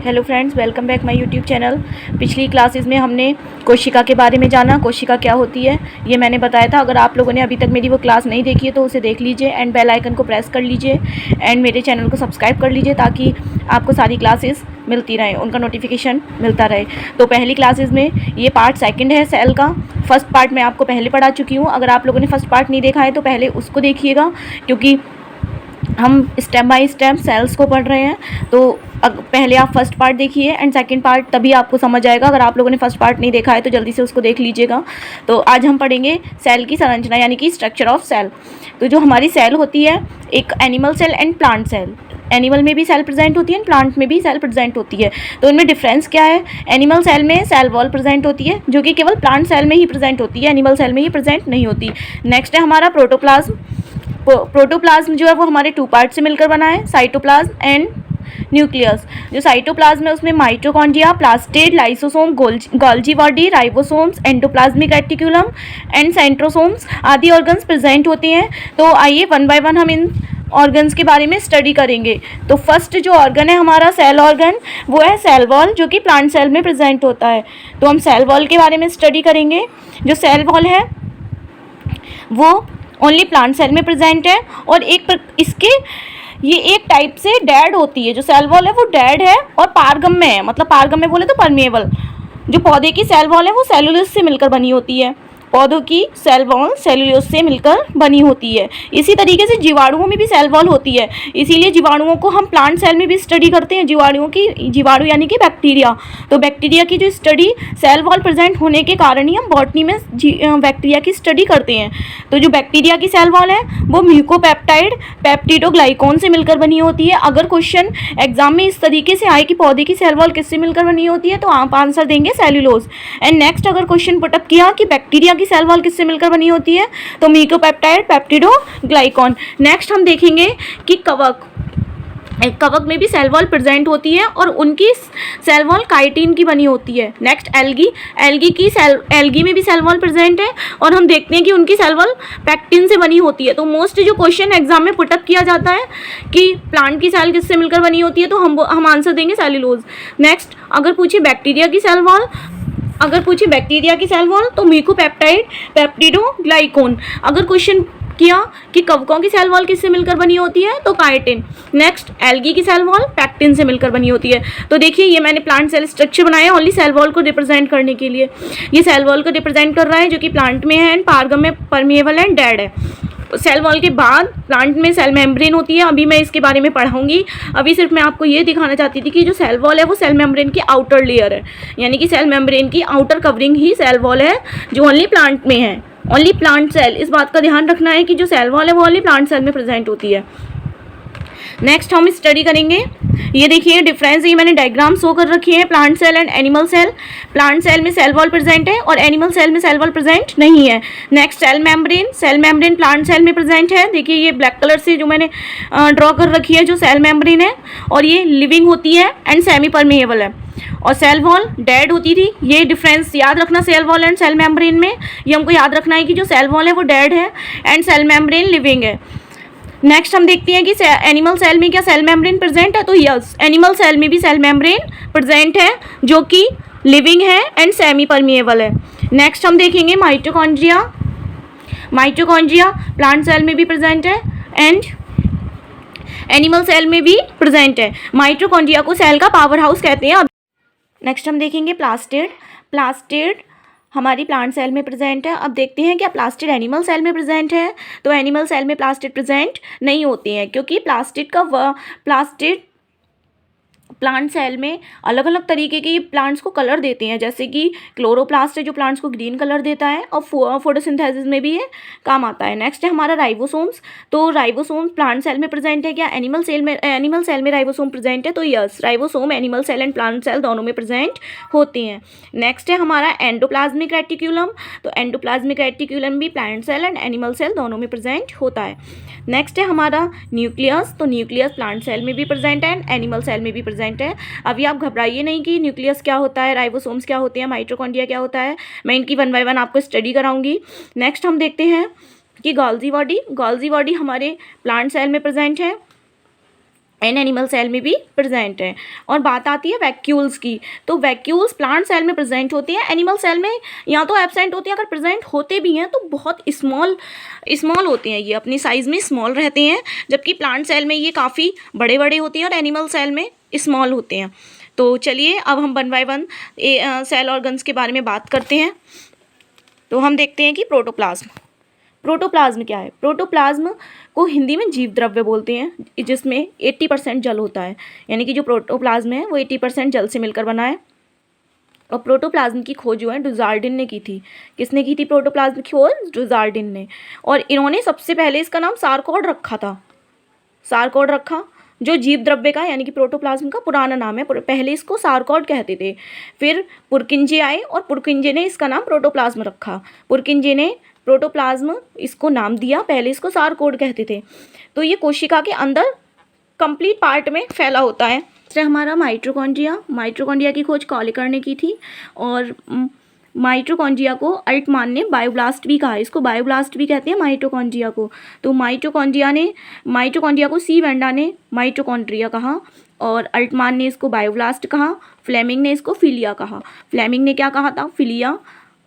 Hello friends, welcome back my YouTube channel. पिछली classes में हमने कोशिका के बारे में जाना। कोशिका क्या होती है ये मैंने बताया था। अगर आप लोगों ने अभी तक मेरी वो क्लास नहीं देखी है तो उसे देख लीजिए एंड बेल आइकन को प्रेस कर लीजिए एंड मेरे चैनल को सब्सक्राइब कर लीजिए ताकि आपको सारी क्लासेस मिलती रहें, उनका नोटिफिकेशन मिलता रहे। तो पहली क्लासेस में ये पार्ट सेकंड है सेल का। फर्स्ट पार्ट मैं आपको पहले पढ़ा चुकी हूँ। अगर आप लोगों ने फर्स्ट पार्ट नहीं देखा है तो पहले उसको देखिएगा, क्योंकि हम स्टेप बाय स्टेप सेल्स को पढ़ रहे हैं। तो पहले आप फर्स्ट पार्ट देखिए एंड सेकंड पार्ट, तभी आपको समझ आएगा। अगर आप लोगों ने फर्स्ट पार्ट नहीं देखा है तो जल्दी से उसको देख लीजिएगा। तो आज हम पढ़ेंगे सेल की संरचना यानी कि स्ट्रक्चर ऑफ सेल। तो जो हमारी सेल होती है, एक animal cell and plant cell. Animal में भी सेल प्रेजेंट होती है, प्लांट में भी सेल प्रेजेंट होती है। तो इनमें डिफरेंस क्या है? एनिमल सेल में सेल वॉल प्रेजेंट होती है, जो कि केवल प्लांट सेल में ही प्रेजेंट होती है, एनिमल सेल में ही प्रेजेंट नहीं होती। नेक्स्ट है हमारा प्रोटोप्लाज्म। प्रोटोप्लाज्म जो है वो हमारे टू पार्ट से मिलकर बना है, साइटोप्लाज्म एंड न्यूक्लियस। जो साइटोप्लाज्म है उसमें mitochondria, plastid, lysosome, Golgi body, ribosomes, endoplasmic reticulum and centrosomes आदि ऑर्गन्स प्रेजेंट होते हैं। तो आइए वन बाय वन हम इन ऑर्गन्स के बारे में स्टडी करेंगे। तो फर्स्ट जो ऑर्गन है हमारा सेल ऑर्गन, वो है सेल वॉल, जो कि प्लांट सेल में प्रेजेंट होता है। तो हम सेल वॉल के बारे में स्टडी करेंगे। जो सेल वॉल है वो ओनली प्लांट सेल में प्रेजेंट है और इसके ये एक टाइप से डेड होती है। जो सेल वॉल है वो डेड है और पारगम्य है, मतलब पारगम्य बोले तो परमेएबल। जो पौधे की सेल वॉल है वो सेलुलोज से मिलकर बनी होती है। पौधों की सेल वॉल सेलुलोज से मिलकर बनी होती है। इसी तरीके से जीवाणुओं में भी सेल वॉल होती है, इसीलिए जीवाणुओं को हम प्लांट सेल में भी स्टडी करते हैं। जीवाणु यानी कि बैक्टीरिया। तो बैक्टीरिया की जो स्टडी सेल वॉल प्रेजेंट होने के कारण ही हम बॉटनी में बैक्टीरिया की स्टडी करते हैं। तो जो बैक्टीरिया की सेल वॉल है वो म्यूकोपेप्टाइड पेप्टिडोग्लाइकॉन से मिलकर बनी होती है। अगर क्वेश्चन एग्जाम में इस तरीके से आए कि पौधे की सेल वॉल किससे मिलकर बनी होती है तो आप आंसर देंगे सेल्यूलोज। एंड नेक्स्ट अगर क्वेश्चन पुटअप किया कि बैक्टीरिया की सेल वॉल किससे मिलकर बनी होती है तो म्यूकोपेप्टाइड पेप्टिडोग्लाइकॉन। नेक्स्ट हम देखेंगे कि कवक में भी सेल वॉल प्रेजेंट होती है और उनकी सेल वॉल काइटिन की बनी होती है। नेक्स्ट एल्गी में भी सेल वॉल प्रेजेंट है और हम देखते हैं कि उनकी सेल वॉल पैक्टिन से बनी होती है। तो मोस्ट जो क्वेश्चन एग्जाम में पुटअप किया जाता है कि प्लांट की सेल किससे मिलकर बनी होती है तो हम आंसर देंगे सेल्यूलोज। नेक्स्ट अगर पूछे बैक्टीरिया की सेल वॉल तो म्यूकोपेप्टाइड पेप्टिडोग्लाइकॉन। अगर क्वेश्चन किया कि कवकों की सेल वॉल किससे मिलकर बनी होती है तो काइटिन। नेक्स्ट एल्गी की सेल वॉल पैक्टिन से मिलकर बनी होती है। तो देखिए ये मैंने प्लांट सेल स्ट्रक्चर बनाया है ओनली सेल वॉल को रिप्रेजेंट करने के लिए। ये सेल वॉल को रिप्रेजेंट कर रहा है जो कि प्लांट में है एंड पारगम्य परमेएबल एंड डेड है। सेल वॉल के बाद प्लांट में सेल मेम्ब्रेन होती है, अभी मैं इसके बारे में पढ़ाऊंगी। अभी सिर्फ मैं आपको ये दिखाना चाहती थी कि जो सेल वॉल है वो सेल मेम्ब्रेन की आउटर लेयर है, यानी कि सेल मेम्ब्रेन की आउटर कवरिंग ही सेल वॉल है जो ओनली प्लांट में है, ओनली प्लांट सेल। इस बात का ध्यान रखना है कि जो सेल वॉल है वो ओनली प्लांट सेल में प्रेजेंट होती है। नेक्स्ट हम स्टडी करेंगे, ये देखिए डिफरेंस, ये मैंने डायग्राम शो कर रखी है plant cell and animal cell. Plant cell में सेल वॉल प्रेजेंट है और एनिमल सेल में सेल वॉल प्रेजेंट नहीं है। Next cell membrane plant cell में प्रेजेंट है। देखिए ये ब्लैक कलर से जो मैंने ड्रॉ कर रखी है जो सेल मेम्ब्रेन है, और ये लिविंग होती है एंड सेमी परमेएबल है। और सेल वॉल डेड होती थी। ये डिफरेंस याद रखना cell wall and cell membrane में। ये हमको याद रखना है कि जो सेल वॉल है वो डेड है एंड सेल मेम्ब्रेन लिविंग है। नेक्स्ट हम देखते हैं कि एनिमल सेल में क्या सेल मेम्ब्रेन प्रेजेंट है तो यस, एनिमल सेल में भी सेल मेम्ब्रेन प्रेजेंट है जो कि लिविंग है एंड सेमी परमेएबल है। नेक्स्ट हम देखेंगे माइटोकॉन्ड्रिया प्लांट सेल में भी प्रेजेंट है एंड एनिमल सेल में भी प्रेजेंट है। माइटोकॉन्ड्रिया को सेल का पावर हाउस कहते हैं। नेक्स्ट हम देखेंगे प्लास्टिड हमारी प्लांट सेल में प्रेजेंट है। अब देखते हैं क्या प्लास्टिड एनिमल सेल में प्रेजेंट है तो एनिमल सेल में प्लास्टिड प्रेजेंट नहीं होते हैं, क्योंकि प्लास्टिड प्लांट सेल में अलग अलग तरीके के प्लांट्स को कलर देते हैं, जैसे कि क्लोरोप्लास्ट है जो प्लांट्स को ग्रीन कलर देता है और फोटोसिंथेसिस में भी ये काम आता है। नेक्स्ट है हमारा राइबोसोम्स। तो राइबोसोम्स प्लांट सेल में प्रेजेंट है क्या? एनिमल सेल में राइबोसोम प्रेजेंट है तो yes, ribosome animal cell and plant cell दोनों में प्रेजेंट होते हैं। नेक्स्ट है हमारा एंडोप्लाज्मिक रेटिकुलम। तो एंडोप्लाज्मिक रेटिकुलम भी plant cell and animal cell दोनों में प्रेजेंट होता है। नेक्स्ट है हमारा न्यूक्लियस। तो न्यूक्लियस प्लांट सेल में भी प्रेजेंट है एंड एनिमल सेल में भी प्रेजेंट है। अभी आप घबराइए नहीं कि न्यूक्लियस क्या होता है, राइबोसोम्स क्या होते हैं, माइटोकॉन्ड्रिया क्या होता है, मैं इनकी वन बाय वन आपको स्टडी कराऊंगी। नेक्स्ट हम देखते हैं कि गोल्जी बॉडी हमारे प्लांट सेल में प्रेजेंट है एंड एनिमल सेल में भी प्रेजेंट है। और बात आती है वैक्यूल्स की, तो वैक्यूल्स प्लांट सेल में प्रेजेंट होती है, एनिमल सेल में या तो एब्सेंट होती हैं, अगर प्रेजेंट होते भी हैं तो बहुत स्मॉल स्मॉल होते हैं, ये अपनी साइज़ में स्मॉल रहते हैं, जबकि प्लांट सेल में ये काफ़ी बड़े बड़े होते हैं और एनिमल सेल में स्मॉल होते हैं। तो चलिए अब हम 1 बाय 1 सेल ऑर्गन्स के बारे में बात करते हैं। तो हम देखते हैं कि प्रोटोप्लाज्म, प्रोटोप्लाज्म क्या है। प्रोटोप्लाज्म को हिंदी में जीव द्रव्य बोलते हैं, जिसमें 80% जल होता है, यानी कि जो प्रोटोप्लाज्म है वो 80% जल से मिलकर बना है। और प्रोटोप्लाज्म की खोज जो है डुजार्डिन ने की थी। किसने की थी प्रोटोप्लाज्म की खोज? डुजार्डिन ने। और इन्होंने सबसे पहले इसका नाम सारकोड रखा था, सारकोड रखा, जो जीव द्रव्य का यानी कि प्रोटोप्लाज्म का पुराना नाम है। पहले इसको सारकोड कहते थे, फिर पुरकिंजे आए और पुरकिंजे ने इसका नाम प्रोटोप्लाज्म रखा। पुरकिंजे ने प्रोटोप्लाज्म इसको नाम दिया, पहले इसको सारकोड कहते थे। तो ये कोशिका के अंदर कंप्लीट पार्ट में फैला होता है। दूसरा हमारा माइटोकॉन्ड्रिया, माइटोकॉन्ड्रिया की खोज कॉलिकर ने की थी। और माइटोकॉन्ड्रिया को अल्टमान ने बायोब्लास्ट भी कहा, इसको बायोब्लास्ट भी कहते हैं माइटोकॉन्ड्रिया को। तो माइटोकॉन्ड्रिया को सी वेंडा ने माइटोकॉन्ड्रिया कहा और अल्टमान ने इसको बायोब्लास्ट कहा। फ्लेमिंग ने इसको फिलिया कहा। फ्लेमिंग ने क्या कहा था? फिलिया।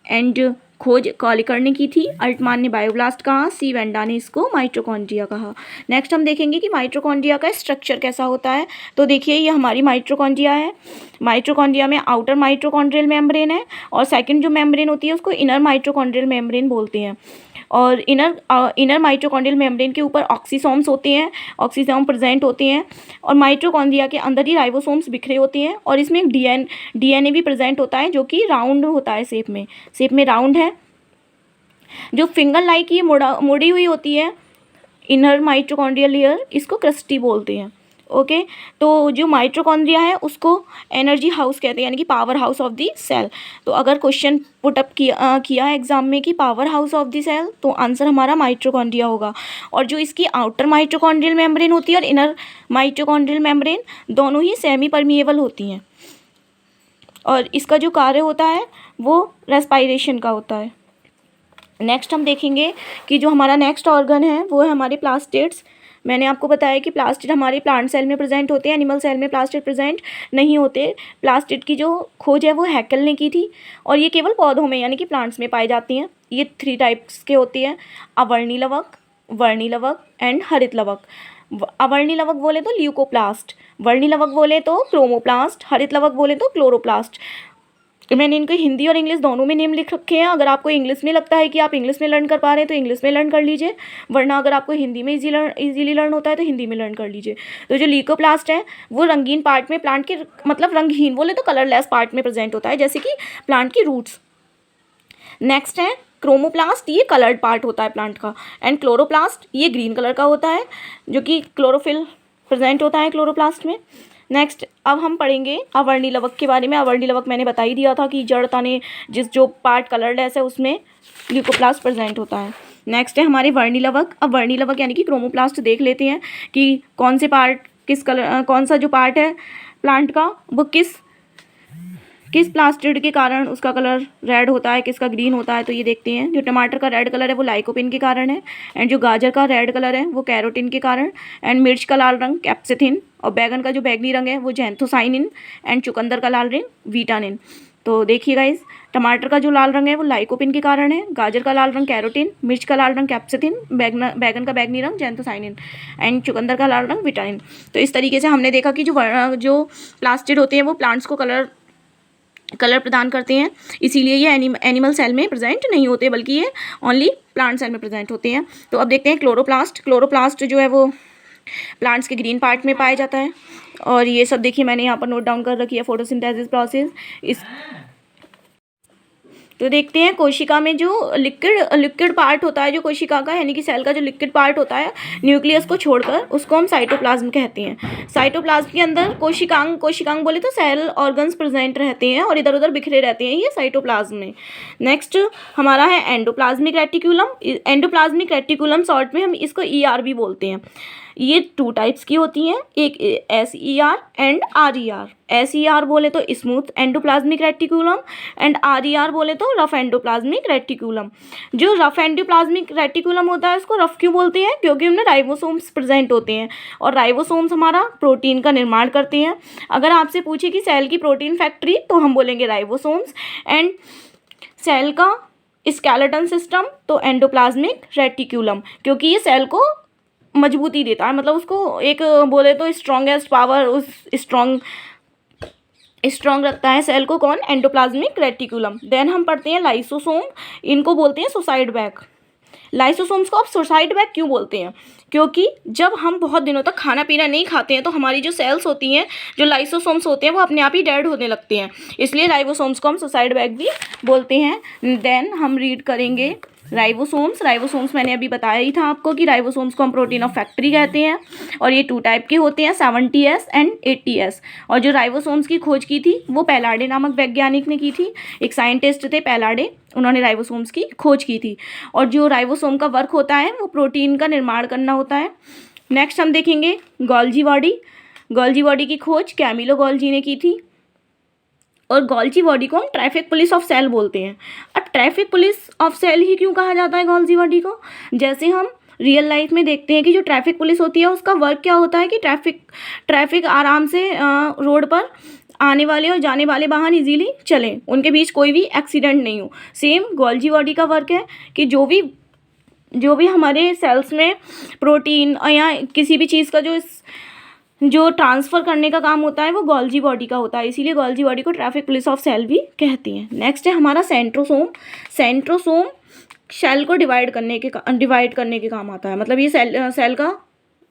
एंड खोज कॉलिकर ने की थी, अल्टमान ने बायोब्लास्ट कहा, सी वेंडा ने इसको माइटोकॉन्ड्रिया कहा। नेक्स्ट हम देखेंगे कि माइटोकॉन्ड्रिया का स्ट्रक्चर कैसा होता है। तो देखिए ये हमारी माइटोकॉन्ड्रिया है। माइटोकॉन्ड्रिया में आउटर माइटोकॉन्ड्रियल मेम्ब्रेन है और सेकंड जो मेम्ब्रेन होती है उसको इनर माइटोकॉन्ड्रियल मेम्ब्रेन बोलते हैं। और इनर माइटोकॉन्ड्रियल मेम्ब्रेन के ऊपर ऑक्सीसोम्स होते हैं, ऑक्सीसोम प्रेजेंट होते हैं। और माइटोकॉन्ड्रिया के अंदर ही राइबोसोम्स बिखरे होते हैं और इसमें एक डीएनए भी प्रेजेंट होता है, जो कि राउंड होता है, शेप में राउंड है। जो फिंगर लाइक ये मुड़ी हुई होती है इनर माइटोकॉन्ड्रियल लेयर, इसको क्रस्टी बोलते हैं। ओके, तो जो माइटोकॉन्ड्रिया है उसको एनर्जी हाउस कहते हैं, यानी कि power house of the cell. तो अगर क्वेश्चन पुट अप किया एग्जाम में कि power house of the cell, तो आंसर हमारा माइटोकॉन्ड्रिया होगा। और जो इसकी आउटर माइटोकॉन्ड्रियल मेम्ब्रेन होती है और इनर माइटोकॉन्ड्रियल मेम्ब्रेन दोनों ही सेमी परमिएबल होती हैं। और इसका जो कार्य होता है वो रेस्पायरेशन का होता है। नेक्स्ट हम देखेंगे कि जो हमारा नेक्स्ट ऑर्गन है वो है हमारे प्लास्टिड्स। मैंने आपको बताया कि प्लास्टिड हमारे प्लांट सेल में प्रेजेंट होते हैं, एनिमल सेल में प्लास्टिड प्रेजेंट नहीं होते। प्लास्टिड की जो खोज है वो हैकेल ने की थी और ये केवल पौधों में यानी कि प्लांट्स में पाई जाती हैं। ये 3 टाइप्स के होती हैं, अवर्णी लवक, वर्णी लवक एंड हरित लवक। अवर्णी लवक बोले तो ल्यूकोप्लास्ट, वर्णी लवक बोले तो क्रोमोप्लास्ट, हरित लवक बोले तो क्लोरोप्लास्ट। मैंने इनको हिंदी और इंग्लिश दोनों में नेम लिख रखे हैं। अगर आपको इंग्लिश में लगता है कि आप इंग्लिश में लर्न कर पा रहे हैं तो इंग्लिश में लर्न कर लीजिए, वरना अगर आपको हिंदी में इजीली लर्न होता है तो हिंदी में लर्न कर लीजिए। तो जो ल्यूकोप्लास्ट है वो रंगीन पार्ट में, प्लांट के मतलब रंगहीन बोले तो कलरलेस पार्ट में प्रेजेंट होता है, जैसे कि प्लांट की रूट्स। नेक्स्ट है क्रोमोप्लास्ट, ये कलर्ड पार्ट होता है प्लांट का। एंड क्लोरोप्लास्ट ये ग्रीन कलर का होता है, जो कि क्लोरोफिल प्रेजेंट होता है क्लोरोप्लास्ट में। नेक्स्ट अब हम पढ़ेंगे अवर्णी लवक के बारे में। अवर्णी लवक मैंने बता ही दिया था कि जड़ तने जो पार्ट कलरलेस है उसमें ल्यूकोप्लास्ट प्रेजेंट होता है। नेक्स्ट है हमारे वर्णी लवक। अब वर्णी लवक यानी कि क्रोमोप्लास्ट देख लेते हैं कि कौन से पार्ट किस कलर, कौन सा जो पार्ट है प्लांट का वो किस प्लास्टिड के कारण उसका कलर रेड होता है, किसका ग्रीन होता है। तो ये देखते हैं, जो टमाटर का रेड कलर है वो लाइकोपिन के कारण है। एंड जो गाजर का रेड कलर है वो कैरोटीन के कारण। एंड मिर्च का लाल रंग कैप्सिथिन। और बैगन का जो बैगनी रंग है वो जैंथोसाइनिन। एंड चुकंदर का लाल रंग विटानिन। तो देखिए गाइस, टमाटर का जो लाल रंग है वो लाइकोपिन के कारण है, गाजर का लाल रंग कैरोटीन, मिर्च का लाल रंग कैप्सिथिन, बैगन का बैगनी रंग जैंथोसाइनिन एंड चुकंदर का लाल रंग विटानिन। तो इस तरीके से हमने देखा कि जो प्लास्टिड होते हैं वो प्लांट्स को कलर प्रदान करते हैं, इसीलिए ये एनिमल सेल में प्रेजेंट नहीं होते, बल्कि ये ओनली प्लांट सेल में प्रेजेंट होते हैं। तो अब देखते हैं क्लोरोप्लास्ट। क्लोरोप्लास्ट जो है वो प्लांट्स के ग्रीन पार्ट में पाया जाता है। और ये सब देखिए मैंने यहाँ पर नोट डाउन कर रखी है, फोटोसिंथेसिस प्रोसेस। तो देखते हैं कोशिका में जो लिक्विड पार्ट होता है जो कोशिका का, यानी कि सेल का जो लिक्विड पार्ट होता है न्यूक्लियस को छोड़कर, उसको हम साइटोप्लाज्म कहते हैं। साइटोप्लाज्म के अंदर कोशिकांग बोले तो सेल ऑर्गन्स प्रेजेंट रहते हैं और इधर उधर बिखरे रहते हैं ये साइटोप्लाज्म में। नेक्स्ट हमारा है endoplasmic reticulum. Endoplasmic reticulum short में हम इसको ER भी बोलते हैं। ये 2 टाइप्स की होती हैं, एक SER एंड RER। SER बोले तो smooth endoplasmic reticulum and RER बोले तो रफ एंडोप्लाज्मिक रेटिकुलम। जो रफ एंडोप्लाज्मिक रेटिकुलम होता है उसको रफ क्यों बोलते हैं? क्योंकि उनमें राइबोसोम्स प्रेजेंट होते हैं और राइबोसोम्स हमारा प्रोटीन का निर्माण करते हैं। अगर आपसे पूछे कि सेल की प्रोटीन फैक्ट्री तो हम बोलेंगे राइबोसोम्स, एंड सेल का स्केलेटन सिस्टम तो एंडोप्लाज्मिक रेटिकुलम, क्योंकि ये सेल को मजबूती देता है, मतलब उसको एक बोले तो स्ट्रॉन्गेस्ट पावर, उस स्ट्रॉन्ग रखता है सेल को। कौन? Endoplasmic reticulum. देन हम पढ़ते हैं लाइसोसोम, इनको बोलते हैं सुसाइड बैग। लाइसोसोम्स को आप सुसाइड बैग क्यों बोलते हैं? क्योंकि जब हम बहुत दिनों तक खाना पीना नहीं खाते हैं तो हमारी जो सेल्स होती हैं, जो लाइसोसोम्स होते हैं, वो अपने आप ही डेड होने लगते हैं, इसलिए राइबोसोम्स को हम सुसाइड बैग भी बोलते हैं। देन हम रीड करेंगे राइबोसोम्स। राइबोसोम्स मैंने अभी बताया ही था आपको कि राइबोसोम्स को हम प्रोटीन ऑफ फैक्ट्री कहते हैं और ये 2 टाइप के होते हैं, 70S एंड 80S। और जो राइबोसोम्स की खोज की थी वो पैलाडे नामक वैज्ञानिक ने की थी, एक साइंटिस्ट थे पैलाडे, उन्होंने राइबोसोम्स की खोज की थी। और जो राइबोसोम का वर्क होता है वो प्रोटीन का निर्माण करना होता है। नेक्स्ट हम देखेंगे गोल्जी बॉडी। गोल्जी बॉडी की खोज कैमिलो गोल्जी ने की थी और गोल्जी बॉडी को हम ट्रैफिक पुलिस ऑफ सेल बोलते हैं। अब ट्रैफिक पुलिस ऑफ सेल ही क्यों कहा जाता है गोल्जी बॉडी को? जैसे हम रियल लाइफ में देखते हैं कि जो ट्रैफिक पुलिस होती है उसका वर्क क्या होता है कि ट्रैफिक आराम से रोड पर आने वाले और जाने वाले वाहन इजीली चलें, उनके बीच कोई भी एक्सीडेंट नहीं हो। सेम गोल्जी बॉडी का वर्क है कि जो भी हमारे सेल्स में प्रोटीन या किसी भी चीज़ का जो ट्रांसफ़र करने का काम होता है वो गोल्जी बॉडी का होता है, इसीलिए गोल्जी बॉडी को ट्रैफिक पुलिस ऑफ सेल भी कहती हैं। नेक्स्ट है हमारा सेंट्रोसोम। सेंट्रोसोम सेल को डिवाइड करने के काम आता है, मतलब ये सेल का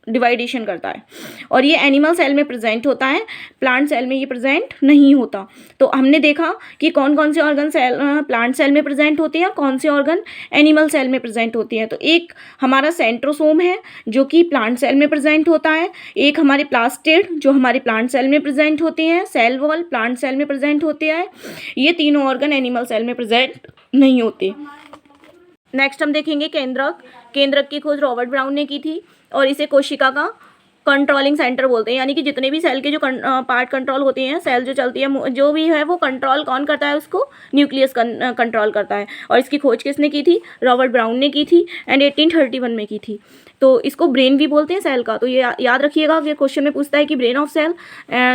डिवाइडेशन करता है और ये एनिमल सेल में प्रेजेंट होता है, प्लांट सेल में ये प्रेजेंट नहीं होता। तो हमने देखा कि कौन कौन से ऑर्गन प्लांट सेल में प्रेजेंट होते हैं और कौन से ऑर्गन एनिमल सेल में प्रेजेंट होती हैं। तो एक हमारा सेंट्रोसोम है जो कि प्लांट सेल में प्रेजेंट होता है, एक हमारे प्लास्टिड जो हमारे प्लांट सेल में प्रेजेंट होते हैं, सेल वॉल प्लांट सेल में प्रेजेंट होते हैं, ये तीनों ऑर्गन एनिमल सेल में प्रेजेंट नहीं होते। नेक्स्ट हम देखेंगे केंद्रक की खोज रॉबर्ट ब्राउन ने की थी और इसे कोशिका का कंट्रोलिंग सेंटर बोलते हैं, यानी कि जितने भी सेल के जो पार्ट कंट्रोल होते हैं, सेल जो चलती है जो भी है वो कंट्रोल कौन करता है? उसको न्यूक्लियस कंट्रोल करता है। और इसकी खोज किसने की थी? रॉबर्ट ब्राउन ने की थी एंड 1831 में की थी। तो इसको ब्रेन भी बोलते हैं सेल का, तो ये याद रखिएगा कि क्वेश्चन में पूछता है कि brain of cell,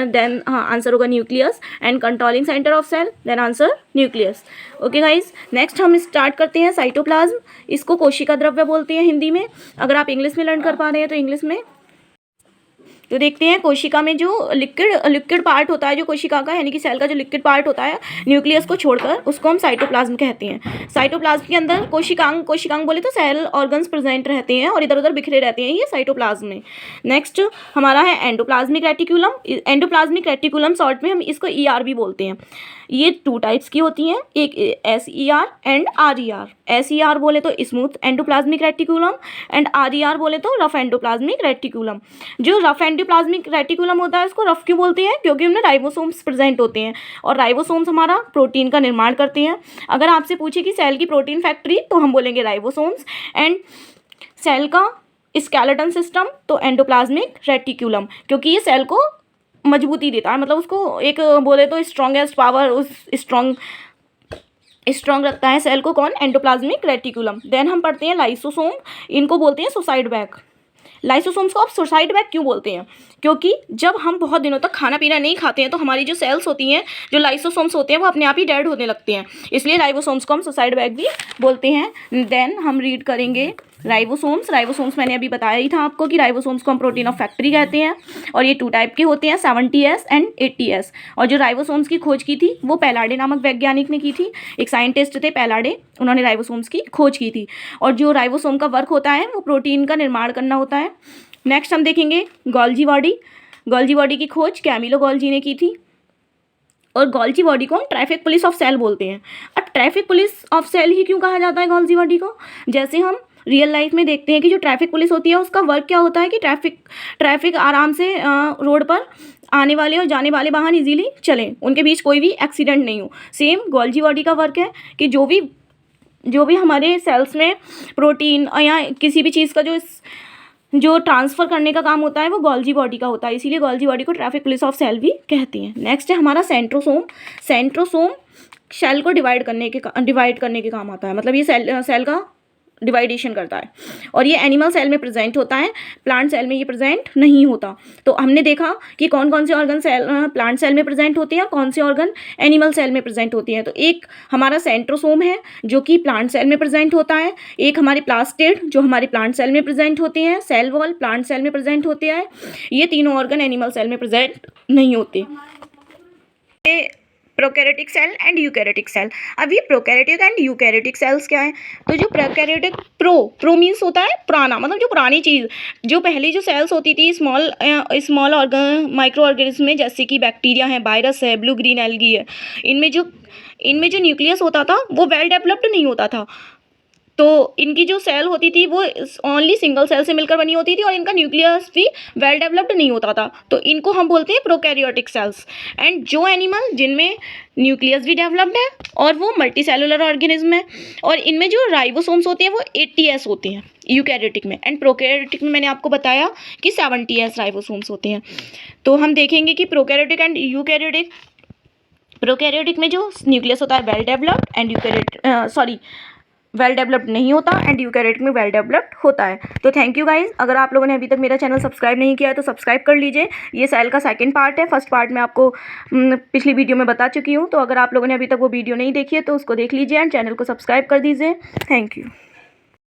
then answer होगा nucleus, and controlling centre of cell, then answer nucleus. Okay guys, next हम स्टार्ट करते हैं साइटोप्लाज्म। इसको कोशिका द्रव्य बोलते हैं हिंदी में, अगर आप इंग्लिश में लर्न कर पा रहे हैं तो इंग्लिश में। तो देखते हैं कोशिका में जो लिक्विड पार्ट होता है जो कोशिका का, यानी कि सेल का जो लिक्विड पार्ट होता है न्यूक्लियस को छोड़कर, उसको हम साइटोप्लाज्म कहते हैं। साइटोप्लाज्म के अंदर कोशिकांग बोले तो सेल ऑर्गन्स प्रेजेंट रहते हैं और इधर उधर बिखरे रहते हैं, ये साइटोप्लाज्म में। नेक्स्ट हमारा है endoplasmic reticulum. Endoplasmic reticulum short में हम इसको ER भी बोलते हैं। ये 2 टाइप्स की होती हैं, एक SER एंड RER। SER बोले तो smooth endoplasmic reticulum and RER बोले तो रफ एंडोप्लाज्मिक रेटिकुलम। जो रफ एंडोप्लाज्मिक रेटिकुलम होता है उसको रफ क्यों बोलते हैं? क्योंकि उनमें राइबोसोम्स प्रेजेंट होते हैं और राइबोसोम्स हमारा प्रोटीन का निर्माण करते हैं। अगर आपसे पूछे कि सेल की प्रोटीन फैक्ट्री तो हम बोलेंगे राइबोसोम्स, एंड सेल का स्केलेटन सिस्टम तो एंडोप्लाज्मिक रेटिकुलम, क्योंकि ये सेल को मजबूती देता है, मतलब उसको एक बोले तो स्ट्रॉन्गेस्ट पावर, उस स्ट्रॉन्ग रखता है सेल को। कौन? Endoplasmic reticulum. देन हम पढ़ते हैं लाइसोसोम, इनको बोलते हैं सुसाइड बैग। लाइसोसोम्स को आप सुसाइड बैग क्यों बोलते हैं? क्योंकि जब हम बहुत दिनों तक खाना पीना नहीं खाते हैं तो हमारी जो सेल्स होती हैं, जो लाइसोसोम्स होते हैं, वो अपने आप ही डेड होने लगते हैं, इसलिए राइबोसोम्स को हम सुसाइड बैग भी बोलते हैं। देन हम रीड करेंगे राइबोसोम्स मैंने अभी बताया ही था आपको कि राइबोसोम्स को हम प्रोटीन ऑफ फैक्ट्री कहते हैं और ये 2 टाइप के होते हैं, 70S एंड 80S। और जो राइबोसोम्स की खोज की थी वो पैलाडे नामक वैज्ञानिक ने की थी, एक साइंटिस्ट थे पैलाडे, उन्होंने राइबोसोम्स की खोज की थी। और जो राइबोसोम का वर्क होता है वो प्रोटीन का निर्माण करना होता है। नेक्स्ट हम देखेंगे गोल्जी बॉडी की खोज कैमिलो गोल्जी ने की थी और गोल्जी बॉडी को हम ट्रैफिक पुलिस ऑफ सेल बोलते हैं। अब ट्रैफिक पुलिस ऑफ सेल ही क्यों कहा जाता है गोल्जी बॉडी को? जैसे हम रियल लाइफ में देखते हैं कि जो ट्रैफिक पुलिस होती है उसका वर्क क्या होता है कि ट्रैफिक आराम से रोड पर आने वाले और जाने वाले वाहन इजीली चलें, उनके बीच कोई भी एक्सीडेंट नहीं हो। सेम गोल्जी बॉडी का वर्क है कि जो भी हमारे सेल्स में प्रोटीन या किसी भी चीज़ का जो ट्रांसफ़र करने का काम होता है वो गोल्जी बॉडी का होता है, इसीलिए गोल्जी बॉडी को ट्रैफिक पुलिस ऑफ सेल भी कहती हैं। नेक्स्ट है हमारा सेंट्रोसोम। सेंट्रोसोम सेल को डिवाइड करने के काम आता है, मतलब ये सेल का डिवाइडेशन करता है, और ये एनिमल सेल में प्रेजेंट होता है, प्लांट सेल में ये प्रेजेंट नहीं होता। तो हमने देखा कि कौन कौन से ऑर्गन प्लांट सेल में प्रेजेंट होते हैं, कौन से ऑर्गन एनिमल सेल में प्रेजेंट होती हैं। तो एक हमारा सेंट्रोसोम है जो कि प्लांट सेल में प्रेजेंट होता है, एक हमारे प्लास्टिड जो हमारे प्लांट सेल में प्रेजेंट होते हैं, सेल वॉल प्लांट सेल में प्रेजेंट होते हैं। ये तीनों ऑर्गन एनिमल सेल में प्रेजेंट नहीं होते। Prokaryotic cell and eukaryotic cell. अब ये प्रोकैरियोटिक एंड यूकैरियोटिक सेल्स क्या है? तो जो प्रोकैरियोटिक प्रो मीन्स होता है पुराना, मतलब जो पुरानी चीज़, जो पहले जो सेल्स होती थी स्मॉल ऑर्गन माइक्रो ऑर्गेनिज्म में, जैसे कि बैक्टीरिया है, वायरस है, ब्लू ग्रीन एल्गी है, इनमें जो न्यूक्लियस होता था वो वेल डेवलप्ड नहीं होता था। तो इनकी जो सेल होती थी वो ओनली सिंगल सेल से मिलकर बनी होती थी, और इनका न्यूक्लियस भी वेल डेवलप्ड नहीं होता था। तो इनको हम बोलते हैं प्रोकैरियोटिक सेल्स। एंड जो एनिमल जिनमें न्यूक्लियस भी डेवलप्ड है और वो मल्टी सेलुलर ऑर्गेनिज्म है, और इनमें जो राइबोसोम्स होते हैं वो 80S होते हैं यूकैरियोटिक में, एंड प्रोकैरियोटिक में मैंने आपको बताया कि 70S राइबोसोम्स होते हैं। तो हम देखेंगे कि प्रोकैरियोटिक एंड यूकैरियोटिक। प्रोकैरियोटिक में जो न्यूक्लियस होता है well developed, and well developed नहीं होता, एंड यूकैरियोटिक में वेल डेवलप्ड होता है। तो थैंक यू गाइज। अगर आप लोगों ने अभी तक मेरा चैनल सब्सक्राइब नहीं किया है तो सब्सक्राइब कर लीजिए। ये सेल का सेकंड पार्ट है, फर्स्ट पार्ट मैं आपको पिछली वीडियो में बता चुकी हूँ। तो अगर आप लोगों ने अभी तक वो वीडियो नहीं देखी है तो उसको देख लीजिए एंड चैनल को सब्सक्राइब कर दीजिए। Thank you.